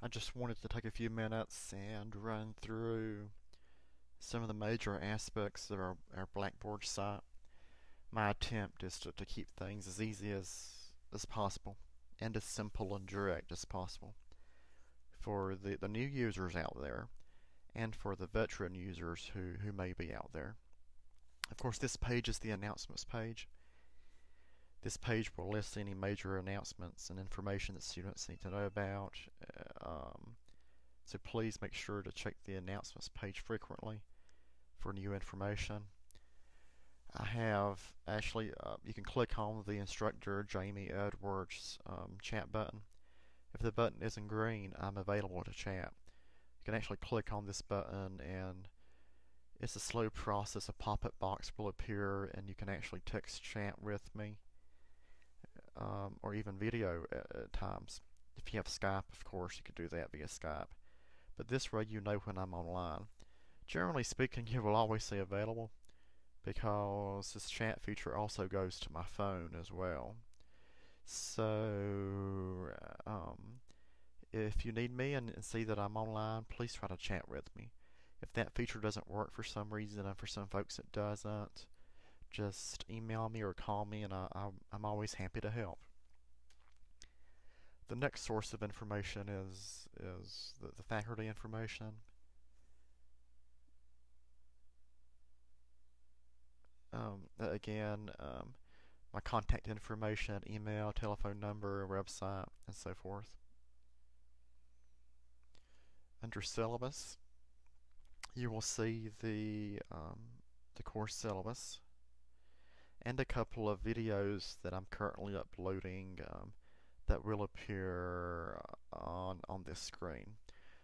I just wanted to take a few minutes and run through some of the major aspects of our Blackboard site. My attempt is to keep things as easy as possible and as simple and direct as possible for the new users out there and for the veteran users who may be out there. Of course, this page is the announcements page. This page will list any major announcements and information that students need to know about. So please make sure to check the announcements page frequently for new information. I have actually, you can click on the instructor Jamie Edwards chat button. If the button isn't green, I'm available to chat. You can actually click on this button and it's a slow process. A pop-up box will appear and you can actually text chat with me, or even video at times. If you have Skype, of course, you could do that via Skype. But this way you know when I'm online. Generally speaking, you will always say available because this chat feature also goes to my phone as well. So, if you need me and see that I'm online, please try to chat with me. If that feature doesn't work for some reason, and for some folks it doesn't, just email me or call me, and I'm always happy to help. The next source of information is the faculty information. Again, my contact information, email, telephone number, website, and so forth. Under syllabus, you will see the course syllabus and a couple of videos that I'm currently uploading that will appear on this screen.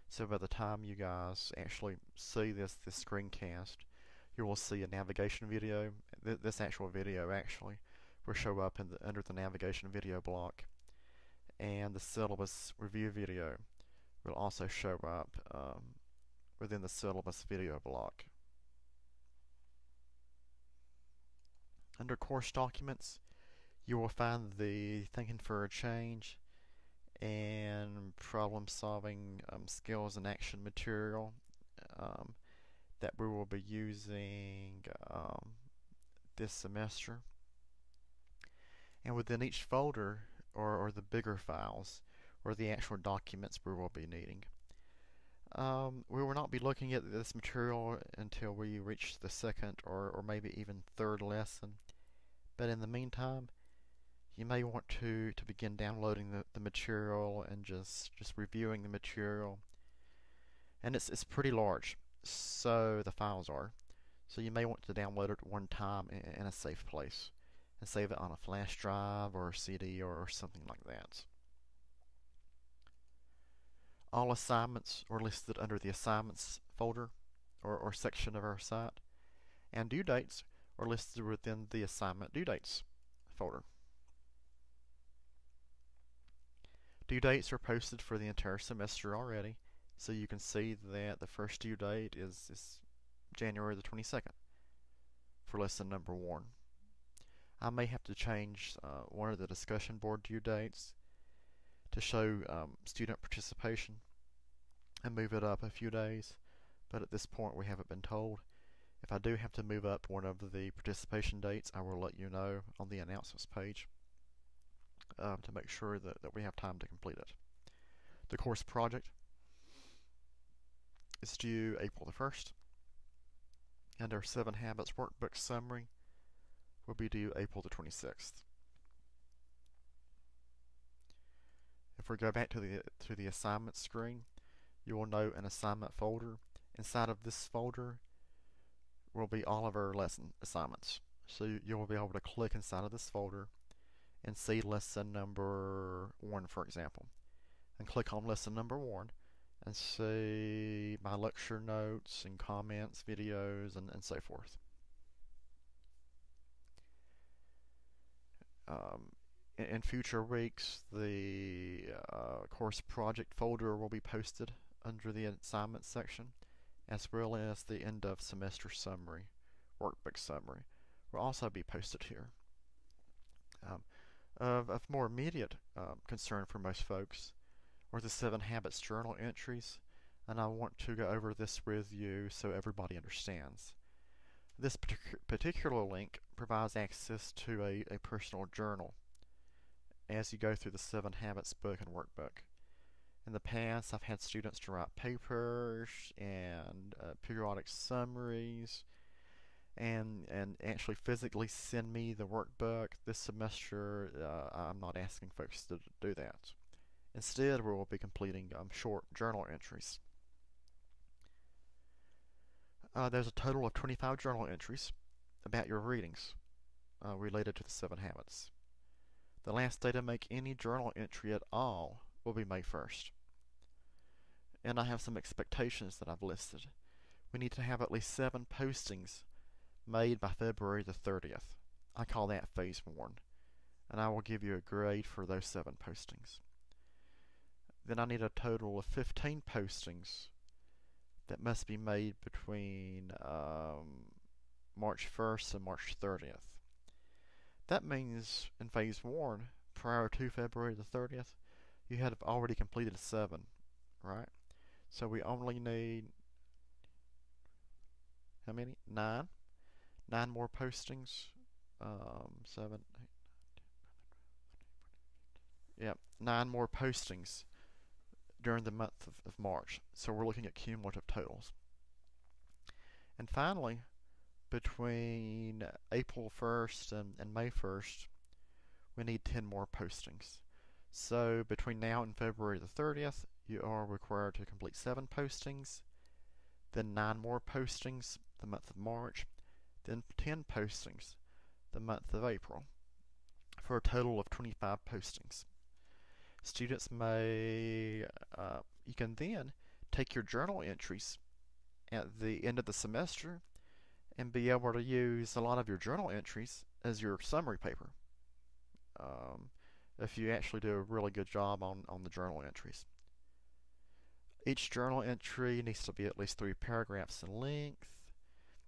So by the time you guys actually see this screencast, you will see a navigation video. This actual video actually will show up under the navigation video block, and the syllabus review video will also show up within the syllabus video block. Under course documents, you will find the Thinking for a Change and problem solving skills and action material that we will be using this semester. And within each folder, or the bigger files, or the actual documents we will be needing. We will not be looking at this material until we reach the second or maybe even third lesson. But in the meantime, you may want to begin downloading the material and just reviewing the material. And it's pretty large, so the files are. So you may want to download it at one time in a safe place and save it on a flash drive or a CD or something like that. All assignments are listed under the assignments folder or section of our site, and due dates are listed within the assignment due dates folder. Due dates are posted for the entire semester already, so you can see that the first due date is January the 22nd for lesson number 1. I may have to change one of the discussion board due dates to show student participation and move it up a few days, but at this point we haven't been told. If I do have to move up one of the participation dates, I will let you know on the announcements page to make sure that we have time to complete it. The course project is due April the 1st, and our 7 Habits workbook summary will be due April the 26th. If we go back to the assignment screen, you will note an assignment folder. Inside of this folder will be all of our lesson assignments. So you will be able to click inside of this folder and see lesson number 1, for example, and click on lesson number 1 and see my lecture notes and comments, videos, and so forth. In future weeks, the course project folder will be posted under the assignments section, as well as the end of semester summary, workbook summary, will also be posted here. Of more immediate concern for most folks or the 7 Habits journal entries, and I want to go over this with you so everybody understands. This particular link provides access to a personal journal as you go through the 7 Habits book and workbook. In the past, I've had students to write papers and periodic summaries and actually physically send me the workbook. This semester, I'm not asking folks to do that. Instead, we will be completing short journal entries. There's a total of 25 journal entries about your readings related to the 7 Habits. The last day to make any journal entry at all will be May 1st. And I have some expectations that I've listed. We need to have at least 7 postings made by February the 30th. I call that phase 1. And I will give you a grade for those 7 postings. Then I need a total of 15 postings that must be made between March 1st and March 30th. That means in phase 1, prior to February the 30th, you have already completed 7, right? So we only need, how many? 9? 9 more postings. 7, 8, 9, 10, 9 more postings during the month of March. So we're looking at cumulative totals. And finally, between April 1st and May 1st, we need 10 more postings. So between now and February the 30th, you are required to complete 7 postings, then 9 more postings the month of March, then 10 postings the month of April, for a total of 25 postings. Students may, you can then take your journal entries at the end of the semester and be able to use a lot of your journal entries as your summary paper if you actually do a really good job on the journal entries. Each journal entry needs to be at least 3 paragraphs in length.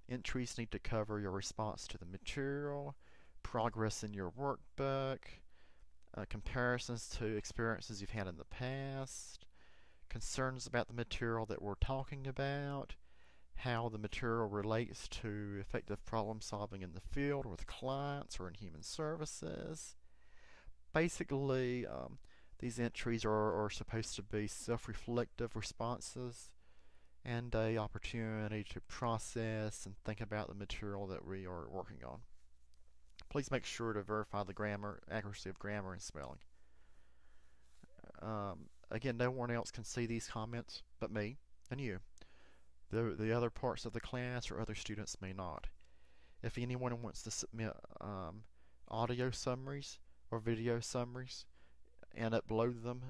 Entries need to cover your response to the material, progress in your workbook, comparisons to experiences you've had in the past, concerns about the material that we're talking about, how the material relates to effective problem solving in the field with clients or in human services. Basically, these entries are supposed to be self-reflective responses and an opportunity to process and think about the material that we are working on. Please make sure to verify the accuracy of grammar and spelling. Again, no one else can see these comments but me and you. The other parts of the class or other students may not. If anyone wants to submit audio summaries or video summaries and upload them,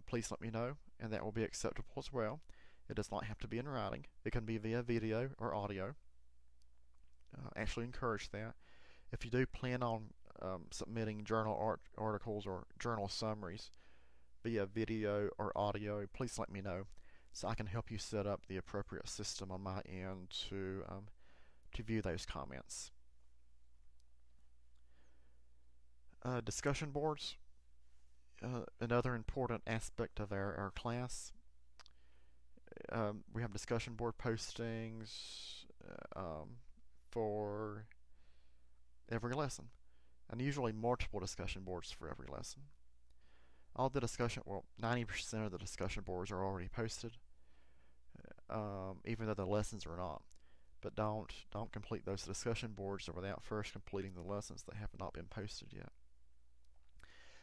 please let me know, and that will be acceptable as well. It does not have to be in writing. It can be via video or audio. Actually encourage that. If you do plan on submitting journal articles or journal summaries via video or audio, please let me know so I can help you set up the appropriate system on my end to view those comments. Discussion boards, another important aspect of our class. We have discussion board postings for every lesson, and usually multiple discussion boards for every lesson. All the 90% of the discussion boards are already posted, even though the lessons are not. But don't complete those discussion boards without first completing the lessons that have not been posted yet.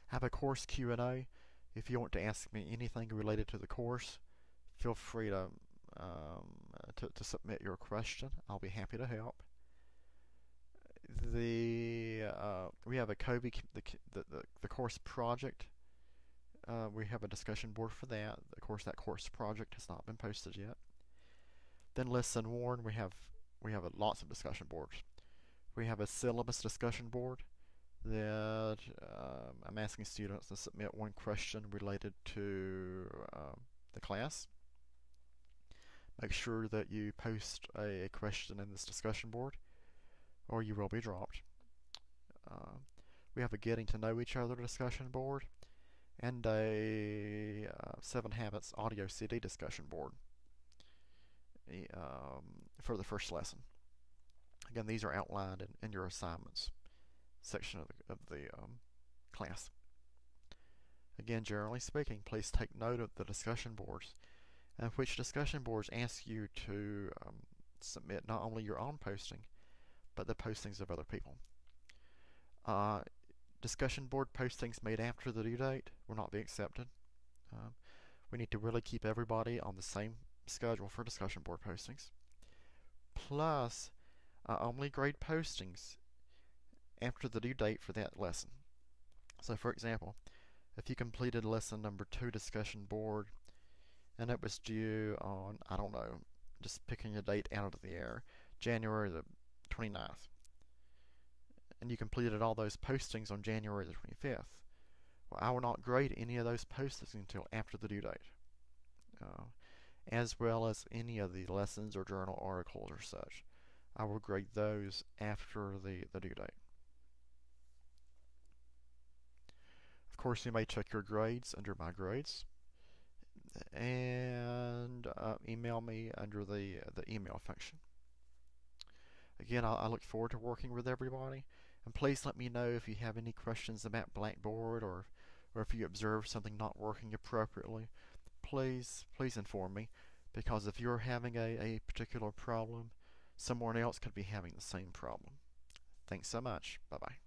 Have a course Q&A. If you want to ask me anything related to the course, feel free to submit your question. I'll be happy to help. We have a COBE, the course project. We have a discussion board for that. Of course, that course project has not been posted yet. Then lesson 1, we have lots of discussion boards. We have a syllabus discussion board that I'm asking students to submit one question related to the class. Make sure that you post a question in this discussion board, or you will be dropped. We have a getting to know each other discussion board, and a 7 Habits audio CD discussion board for the first lesson. Again, these are outlined in your assignments section of the class. Again, generally speaking, please take note of the discussion boards, and which discussion boards ask you to submit not only your own posting, but the postings of other people. Discussion board postings made after the due date will not be accepted. We need to really keep everybody on the same schedule for discussion board postings. Plus, only grade postings after the due date for that lesson. So, for example, if you completed lesson number 2 discussion board and it was due on, I don't know, just picking a date out of the air, January the 29th, and you completed all those postings on January the 25th, well, I will not grade any of those postings until after the due date, as well as any of the lessons or journal articles or such. I will grade those after the due date. Of course, you may check your grades under My Grades and email me under the email function. Again, I look forward to working with everybody, and please let me know if you have any questions about Blackboard or if you observe something not working appropriately. Please inform me, because if you're having a particular problem, someone else could be having the same problem. Thanks so much. Bye-bye.